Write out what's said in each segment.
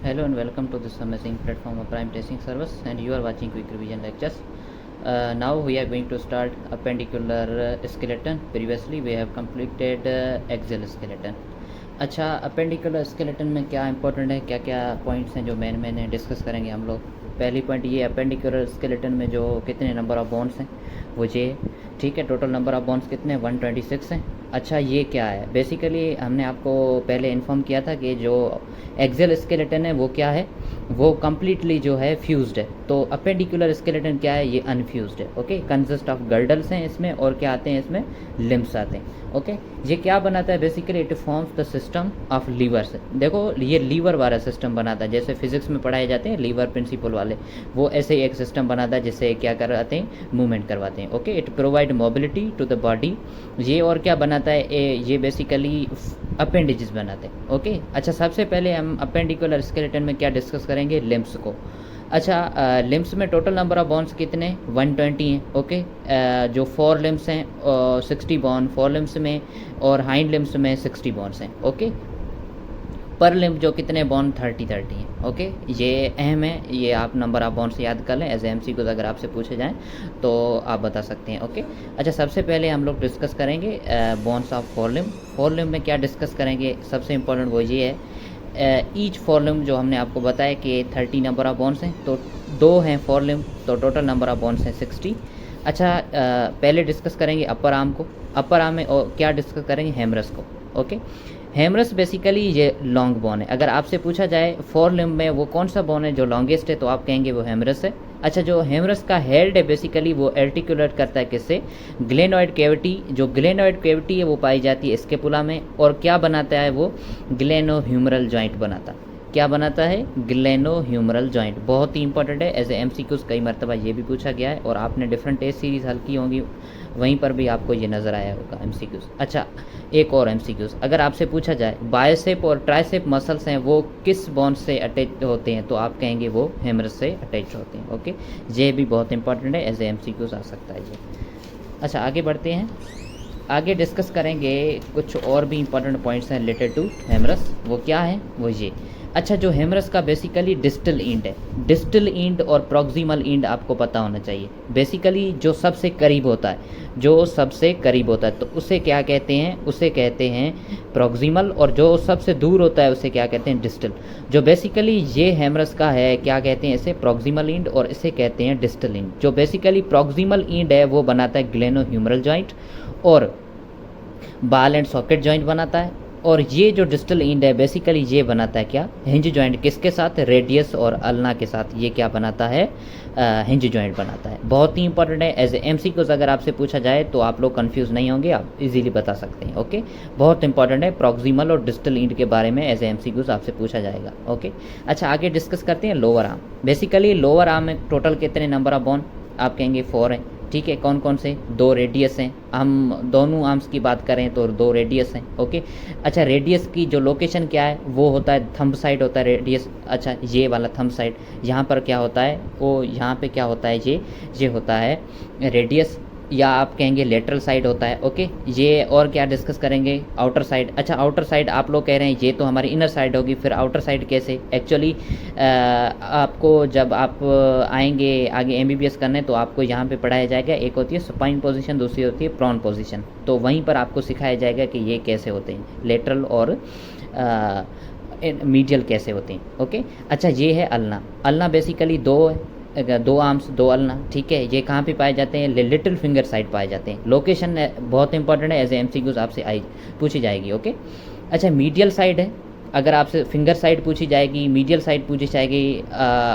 Hello and welcome to this amazing platform of Prime Testing Service, and you are watching quick revision lectures. Now we are going to start appendicular skeleton. Previously we have completed axial skeleton. अच्छा, appendicular skeleton में क्या important है, क्या क्या points हैं जो main है discuss करेंगे हम लोग। पहली पॉइंट ये अपेंडिकुलर स्केलेटन में जो कितने नंबर ऑफ बोन्स हैं वो ये, ठीक है। टोटल नंबर ऑफ बोन्स कितने 126 हैं। अच्छा, ये क्या है, बेसिकली हमने आपको पहले इन्फॉर्म किया था कि जो एक्सियल स्केलेटन है वो क्या है, वो कम्प्लीटली जो है फ्यूज्ड है। तो अपेंडिकुलर स्केलेटन क्या है, ये अनफ्यूज्ड है। ओके, कंसिस्ट ऑफ गर्डल्स हैं इसमें, और क्या आते हैं इसमें, लिम्स आते हैं। ओके, ये क्या बनाता है, basically it forms the system of levers. देखो ये लीवर वाला सिस्टम बनाता है, जैसे फिजिक्स में पढ़ाए जाते हैं लीवर प्रिंसिपल वाले, वो ऐसे ही एक सिस्टम बनाता है जिससे क्या करवाते हैं, मूवमेंट करवाते हैं। Okay, it provide mobility to the body. ये और क्या बनाता है, ये बेसिकली अपेंडेजेस बनाते हैं। ओके, अच्छा सबसे पहले हम अपेंडिकुलर स्केलेटन में क्या डिस्कस करेंगे, लिम्स को। अच्छा, लिम्स में टोटल नंबर ऑफ बोन्स कितने 120 हैं। ओके, जो 4 लिम्स हैं 60 बोन 4 लिम्स में, और हाइंड लिम्स में 60 बोन्स हैं। ओके, पर लिम्ब जो कितने बोन 30 हैं। ओके, ये अहम है, ये आप नंबर ऑफ बोन्स याद कर लें एज एमसी को, अगर आपसे पूछे जाएँ तो आप बता सकते हैं। ओके, अच्छा सबसे पहले हम लोग डिस्कस करेंगे बोन्स ऑफ 4 लिम्ब। 4 लिम्ब में क्या डिस्कस करेंगे, सबसे इम्पोर्टेंट वो ये है, ईच 4 लिम्ब जो हमने आपको बताया कि 30 नंबर ऑफ बोन्स हैं, तो 2 हैं 4 लिम्ब, तो टोटल नंबर ऑफ बोन्स हैं 60। अच्छा, पहले डिस्कस करेंगे अपर आर्म को। अपर आर्म में क्या डिस्कस करेंगे, हेमरस को। ओके, हेमरस बेसिकली ये लॉन्ग बोन है। अगर आपसे पूछा जाए 4 लिम्ब में वो कौन सा बोन है जो लॉन्गेस्ट है, तो आप कहेंगे वो हेमरस है। अच्छा, जो हेमरस का हेड है बेसिकली वो आर्टिकुलेट करता है किससे, ग्लेनोइड कैविटी। जो ग्लेनोइड कैविटी है वो पाई जाती है स्केपुला में, और क्या बनाता है वो, ग्लेनोह्यूमरल जॉइंट बनाता है। क्या बनाता है, ग्लेनोह्यूमरल जॉइंट। बहुत ही इंपॉर्टेंट है, एज ए एमसीक्यूज कई मरतबा ये भी पूछा गया है, और आपने डिफरेंट टेस्ट सीरीज हल की होंगी, वहीं पर भी आपको ये नज़र आया होगा एमसीक्यूज। अच्छा, एक और एमसीक्यूज, अगर आपसे पूछा जाए बाइसेप और ट्राइसेप मसल्स हैं वो किस बोन से अटैच होते हैं, तो आप कहेंगे वो हेमरस से अटैच होते हैं। ओके, ये भी बहुत इंपॉर्टेंट है, एज ए एमसीक्यूज आ सकता है ये। अच्छा, आगे बढ़ते हैं, आगे डिस्कस करेंगे कुछ और भी इंपॉर्टेंट पॉइंट्स हैं रिलेटेड टू हेमरस। वो क्या है, वो ये। अच्छा, जो हेमरस का बेसिकली डिस्टल इंड है, डिस्टल इंड और प्रॉक्सिमल इंड आपको पता होना चाहिए। बेसिकली जो सबसे करीब होता है, जो सबसे करीब होता है, तो उसे क्या कहते हैं, उसे कहते हैं प्रॉक्सिमल, और जो सबसे दूर होता है उसे क्या कहते हैं, डिस्टल। जो बेसिकली ये हेमरस का है, क्या कहते हैं इसे, प्रॉक्सिमल इंड, और इसे कहते हैं डिस्टल इंड। जो बेसिकली प्रॉक्सिमल इंड है वो बनाता है ग्लेनोह्यूमरल जॉइंट, और बाल एंड सॉकेट जॉइंट बनाता है। और ये जो डिस्टल इंड है बेसिकली ये बनाता है क्या, हिंज जॉइंट। किसके साथ, रेडियस और अल्ना के साथ ये क्या बनाता है, हिंज जॉइंट बनाता है। बहुत ही इंपॉर्टेंट है, एज ए एमसीक्यूज अगर आपसे पूछा जाए तो आप लोग कंफ्यूज नहीं होंगे, आप इजीली बता सकते हैं। ओके, बहुत इंपॉर्टेंट है, प्रॉक्सिमल और डिस्टल इंड के बारे में एज ए एमसीक्यूज आपसे पूछा जाएगा। ओके, अच्छा आगे डिस्कस करते हैं lower arm. Basically lower arm में टोटल कितने नंबर ऑफ बोन, आप कहेंगे 4 हैं। ठीक है, कौन कौन से, 2 रेडियस हैं। हम दोनों आर्म्स की बात करें तो 2 रेडियस हैं। ओके, अच्छा रेडियस की जो लोकेशन क्या है, वो होता है थंब साइड होता है रेडियस। अच्छा, ये वाला थंब साइड, यहाँ पर क्या होता है, वो यहाँ पे क्या होता है, ये होता है रेडियस, या आप कहेंगे लेटरल साइड होता है। ओके, ये और क्या डिस्कस करेंगे, आउटर साइड। अच्छा, आउटर साइड आप लोग कह रहे हैं ये तो हमारी इनर साइड होगी, फिर आउटर साइड कैसे, एक्चुअली आपको जब आप आएंगे आगे एमबीबीएस करने तो आपको यहाँ पे पढ़ाया जाएगा, एक होती है सुपाइन पोजीशन, दूसरी होती है प्रॉन पोजीशन। तो वहीं पर आपको सिखाया जाएगा कि ये कैसे होते हैं, लेटरल और मीडियल कैसे होते हैं। ओके, अच्छा ये है ulna. Ulna basically 2 arms 2 ulna. ठीक है, ये कहाँ पे पाए जाते हैं, लिटिल फिंगर साइड पाए जाते हैं। लोकेशन बहुत इंपॉर्टेंट है, एज ए एमसीक्यूज आपसे पूछी जाएगी। ओके, अच्छा मीडियल साइड है, अगर आपसे फिंगर साइड पूछी जाएगी, मीडियल साइड पूछी जाएगी,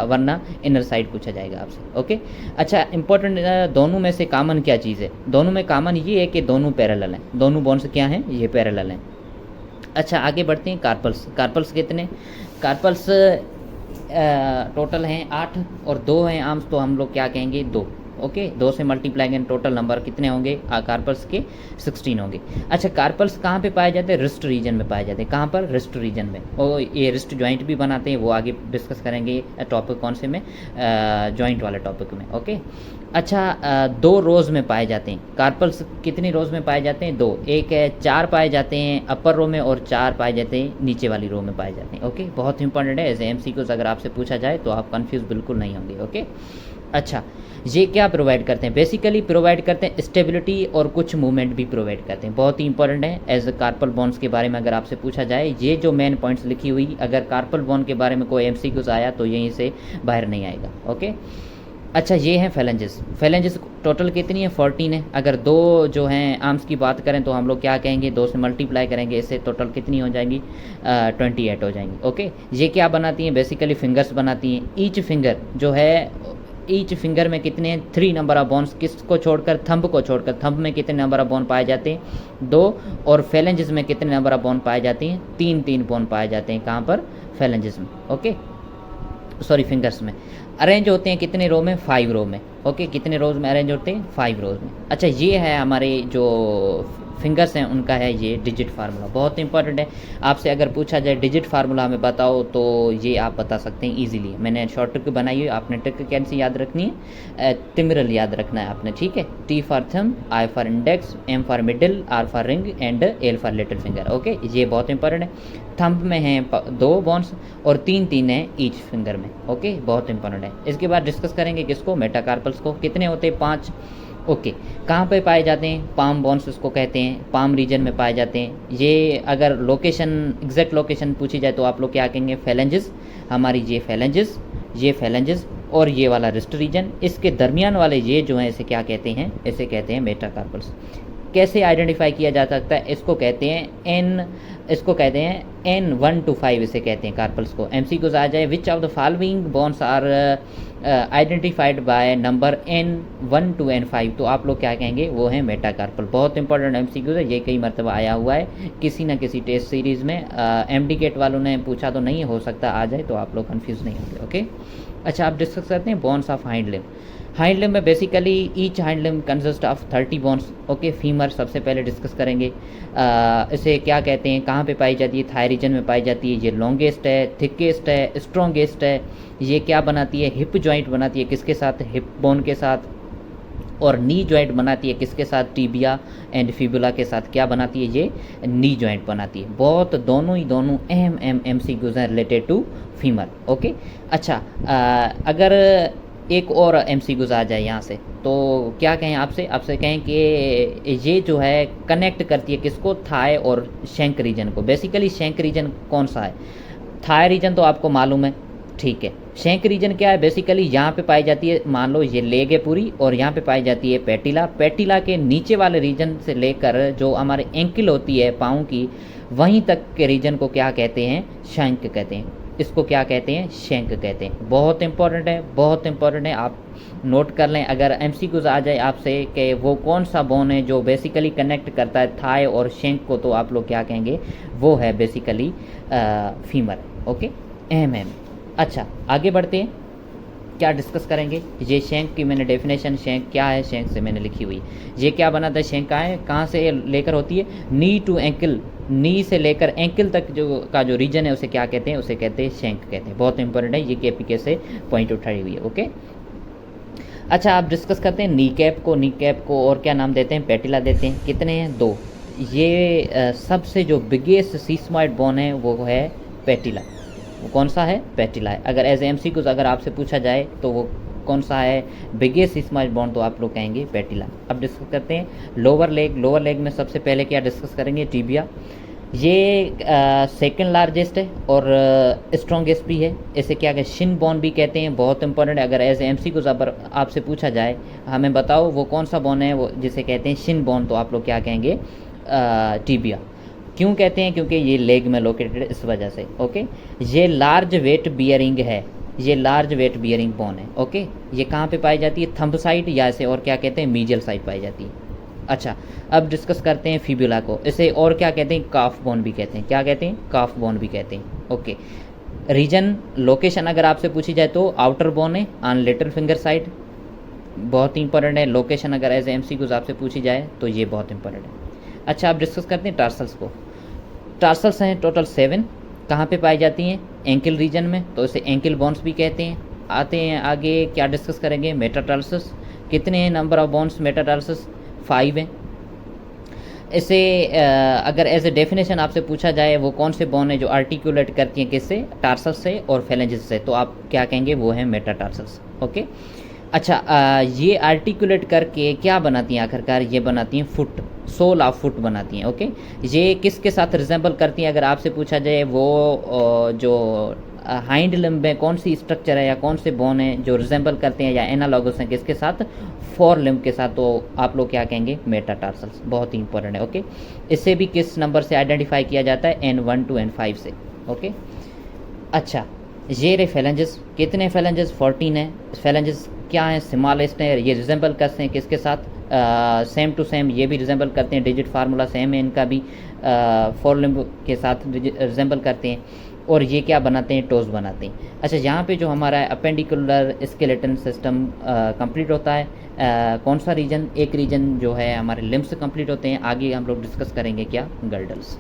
वरना इनर साइड पूछा जाएगा आपसे। ओके, अच्छा इंपॉर्टेंट, दोनों में से कॉमन क्या चीज़ है, दोनों में कॉमन ये है कि दोनों पैरेलल हैं, दोनों बोन्स क्या हैं, ये पैरेलल हैं। अच्छा आगे बढ़ते हैं, कार्पल्स। कार्पल्स कितने, कार्पल्स टोटल हैं 8, और 2 हैं आर्म्स, तो हम लोग क्या कहेंगे 2। ओके, 2 से मल्टीप्लाई करें टोटल नंबर कितने होंगे कार्पल्स के 16 होंगे। अच्छा, कार्पल्स कहाँ पे पाए जाते हैं? रिस्ट रीजन में पाए जाते हैं। कहाँ पर? रिस्ट रीजन में। और ये रिस्ट जॉइंट भी बनाते हैं, वो आगे डिस्कस करेंगे टॉपिक कौन से में, जॉइंट वाले टॉपिक में। ओके, अच्छा 2 रोज़ में पाए जाते हैं कार्पल्स। कितनी रोज़ में पाए जाते हैं? 2। एक है 4 पाए जाते हैं अपर रो में और 4 पाए जाते हैं नीचे वाली रो में पाए जाते हैं। ओके, बहुत इंपॉर्टेंट है, एज MCQs अगर आपसे पूछा जाए तो आप कंफ्यूज बिल्कुल नहीं होंगे। ओके, अच्छा ये क्या प्रोवाइड करते हैं? बेसिकली प्रोवाइड करते हैं स्टेबिलिटी और कुछ मूवमेंट भी प्रोवाइड करते हैं। बहुत ही इंपॉर्टेंट है एज कार्पल बॉन्ड्स के बारे में अगर आपसे पूछा जाए, ये जो मेन पॉइंट्स लिखी हुई, अगर कार्पल बॉन्ड के बारे में कोई MCQs आया तो यहीं से बाहर नहीं आएगा। ओके, अच्छा ये हैं फेलेंजेस। फेलेंजेस टोटल कितनी है? 14 है। अगर 2 जो हैं आर्म्स की बात करें तो हम लोग क्या कहेंगे? 2 से मल्टीप्लाई करेंगे, इससे टोटल कितनी हो जाएंगी? 28 हो जाएंगी। ओके, ये क्या बनाती हैं? बेसिकली फिंगर्स बनाती हैं। ईच फिंगर जो है, ईच फिंगर में कितने हैं? 3 नंबर ऑफ बोन्स। किसको छोड़कर? थंब को छोड़कर। थंब में कितने नंबर ऑफ बोन पाए जाते हैं? 2। और फेलेंजेस में कितने नंबर ऑफ बोन पाए जाते हैं? 3 बोन पाए जाते हैं। कहाँ पर? फेलेंजेस में। ओके, सॉरी फिंगर्स में। अरेंज होते हैं कितने रो में? 5 रो में। ओके, कितने रोज में अरेंज होते हैं? 5 रोज में। अच्छा, ये है हमारे जो फिंगर्स हैं उनका है ये डिजिट फार्मूला। बहुत इंपॉर्टेंट है, आपसे अगर पूछा जाए डिजिट फार्मूला हमें बताओ तो ये आप बता सकते हैं इजीली। मैंने शॉर्ट ट्रिक बनाई है, आपने ट्रिक कैसे याद रखनी है? टिमरल याद रखना है आपने, ठीक है। T for thumb, I for index, M for middle, R for ring and L for little finger. Okay, ये बहुत इंपॉर्टेंट है। थंब में हैं 2 बॉन्स और 3 हैं ईच फिंगर में। ओके, बहुत इंपॉर्टेंट है। इसके बाद डिस्कस करेंगे किसको? मेटाकार्पल्स को। कितने होते हैं? 5। ओके, कहाँ पे पाए जाते हैं? पाम बॉन्स इसको कहते हैं, पाम रीजन में पाए जाते हैं। ये अगर लोकेशन, एग्जैक्ट लोकेशन पूछी जाए तो आप लोग क्या कहेंगे? फेलेंजेस। हमारी ये फेलेंजेस और ये वाला रिस्ट रीजन, इसके दरमियान वाले ये जो हैं इसे क्या कहते हैं? इसे कहते हैं मेटाकार्पल्स। कैसे आइडेंटिफाई किया जा सकता है? इसको कहते हैं N1 to 5 इसे कहते हैं कार्पल्स को। MCQs आ जाए, which of the following bonds are identified by number N1 to N5, तो आप लोग क्या कहेंगे? वो है मेटाकार्पल। बहुत इंपॉर्टेंट MCQs है, ये कई मरतबा आया हुआ है किसी ना किसी टेस्ट सीरीज़ में। MD गेट वालों ने पूछा तो नहीं, हो सकता आ जाए, तो आप लोग कन्फ्यूज़ नहीं होंगे। ओके, अच्छा आप डिस्कस करते हैं bonds of hind limb. Hind limb में basically each hind limb consist of 30 bones. Okay, femur सबसे पहले डिस्कस करेंगे। इसे क्या कहते हैं? कहाँ पे पाई जाती है? थाई रीजन में पाई जाती है। ये लॉन्गेस्ट है, थिकेस्ट है, स्ट्रॉन्गेस्ट है। ये क्या बनाती है? हिप जॉइंट बनाती है। किसके साथ? हिप बोन के साथ। और नी जॉइंट बनाती है किसके साथ? टिबिया एंड फिबुला के साथ। क्या बनाती है? ये नी जॉइंट बनाती है। बहुत दोनों अहम MCQs हैं रिलेटेड टू फीमर। ओके, अच्छा अगर एक और MCQs आ जाए यहाँ से तो क्या कहें आपसे कहें कि ये जो है कनेक्ट करती है किसको? थाई और शैंक रीजन को। बेसिकली शैंक रीजन कौन सा है? थाई रीजन तो आपको मालूम है, ठीक है। शैंक रीजन क्या है? बेसिकली यहाँ पे पाई जाती है, मान लो ये लेग है पूरी और यहाँ पे पाई जाती है पैटिला। पैटिला के नीचे वाले रीजन से लेकर जो हमारे एंकल होती है पाँव की, वहीं तक के रीजन को क्या कहते हैं? शैंक कहते हैं। इसको क्या कहते हैं? शैंक कहते हैं। बहुत इंपॉर्टेंट है, आप नोट कर लें। अगर MCQs आ जाए आपसे कि वो कौन सा बोन है जो बेसिकली कनेक्ट करता है थाई और शैंक को, तो आप लोग क्या कहेंगे? वो है बेसिकली फीमर। ओके, अहम। अच्छा आगे बढ़ते हैं, क्या डिस्कस करेंगे? ये शैंक की मैंने डेफिनेशन, शैंक क्या है शैंक से मैंने लिखी हुई। ये क्या बनाता है? शैंक कहाँ से लेकर होती है? नी टू एंकल, नी से लेकर एंकल तक जो रीजन है उसे क्या कहते हैं? उसे कहते हैं शैंक कहते हैं। बहुत इंपॉर्टेंट है, ये KPK से पॉइंट उठाई हुई है। ओके, अच्छा आप डिस्कस करते हैं नी कैप को और क्या नाम देते हैं? पैटिला देते हैं। कितने हैं? 2। ये सबसे जो बिगेस्ट सीस्मॉइड बोन है वो है पैटिला। वो कौन सा है? पैटिला है। अगर एज MCQs अगर आपसे पूछा जाए तो वो कौन सा है बिगेस्ट सीस्मॉइड बोन, तो आप लोग कहेंगे पैटिला। अब डिस्कस करते हैं लोअर लेग में सबसे पहले क्या डिस्कस करेंगे? टिबिया। ये सेकंड लार्जेस्ट है और स्ट्रॉन्गेस्ट भी है। इसे क्या कहते हैं? शिन बोन भी कहते हैं। बहुत इंपॉर्टेंट है, अगर एज MCQs अगर आपसे पूछा जाए हमें बताओ वो कौन सा बोन है वो जिसे कहते हैं शिन बोन, तो आप लोग क्या कहेंगे? टिबिया। क्यों कहते हैं? क्योंकि ये लेग में लोकेटेड है, इस वजह से। ओके, ये लार्ज वेट बियरिंग है, ये लार्ज वेट बियरिंग बोन है। ओके, ये कहाँ पे पाई जाती है? थंब साइड, या इसे और क्या कहते हैं? मीडियल साइड पाई जाती है। अच्छा अब डिस्कस करते हैं फिबुला को। इसे और क्या कहते हैं? काफ बोन भी कहते हैं। क्या कहते हैं? काफ बोन भी कहते हैं। ओके, रीजन लोकेशन अगर आपसे पूछी जाए तो आउटर बोन है ऑन लिटिल फिंगर साइड। बहुत ही इंपॉर्टेंट है। लोकेशन अगर एज एमसीक्यूज आपसे पूछी जाए तो ये बहुत इंपॉर्टेंट है। अच्छा, आप डिस्कस करते हैं टार्सल्स को। टार्सल्स हैं टोटल 7। कहाँ पे पाई जाती हैं? एंकिल रीजन में, तो इसे एंकिल बोन्स भी कहते हैं। आते हैं आगे, क्या डिस्कस करेंगे? मेटाटार्सस। कितने हैं नंबर ऑफ बोन्स मेटाटार्सस? 5 हैं। इसे अगर एज ए डेफिनेशन आपसे पूछा जाए वो कौन से बोन है जो आर्टिकुलेट करती हैं किससे? टार्सस से और फेलेंजिस से, तो आप क्या कहेंगे? वो है मेटाटार्सस। ओके। अच्छा, ये आर्टिकुलेट करके क्या बनाती हैं आखिरकार? ये बनाती हैं फुट, सोल ऑफ फुट बनाती हैं। ओके। ये किसके साथ रिजेंबल करती हैं अगर आपसे पूछा जाए? वो जो हाइंड लिम्ब में कौन सी स्ट्रक्चर है या कौन से बोन है जो रिजेंबल करते हैं या एनालॉगस हैं किसके साथ? फोर लिम्ब के साथ। तो आप लोग क्या कहेंगे? मेटाटार्सल्स। बहुत ही इंपॉर्टेंट है। ओके। इससे भी किस नंबर से आइडेंटिफाई किया जाता है? N1 to N5 से। ओके। अच्छा, ये रे फेलेंजेस। कितने फेलेंजेस? 14 है। फेलेंजेस क्या है? स्मॉलेस्ट है। ये रिजेंबल करते हैं किसके साथ? सेम टू सेम ये भी रिजेंबल करते हैं, डिजिट फार्मूला सेम है इनका भी, फोर लिम्ब के साथ रिजेंबल करते हैं। और ये क्या बनाते हैं? टोज बनाते हैं। अच्छा, यहाँ पे जो हमारा अपेंडिकुलर स्केलेटन सिस्टम कंप्लीट होता है, कौन सा रीजन? एक रीजन जो है हमारे लिम्ब से कंप्लीट होते हैं। आगे हम लोग डिस्कस करेंगे क्या? गर्डल्स।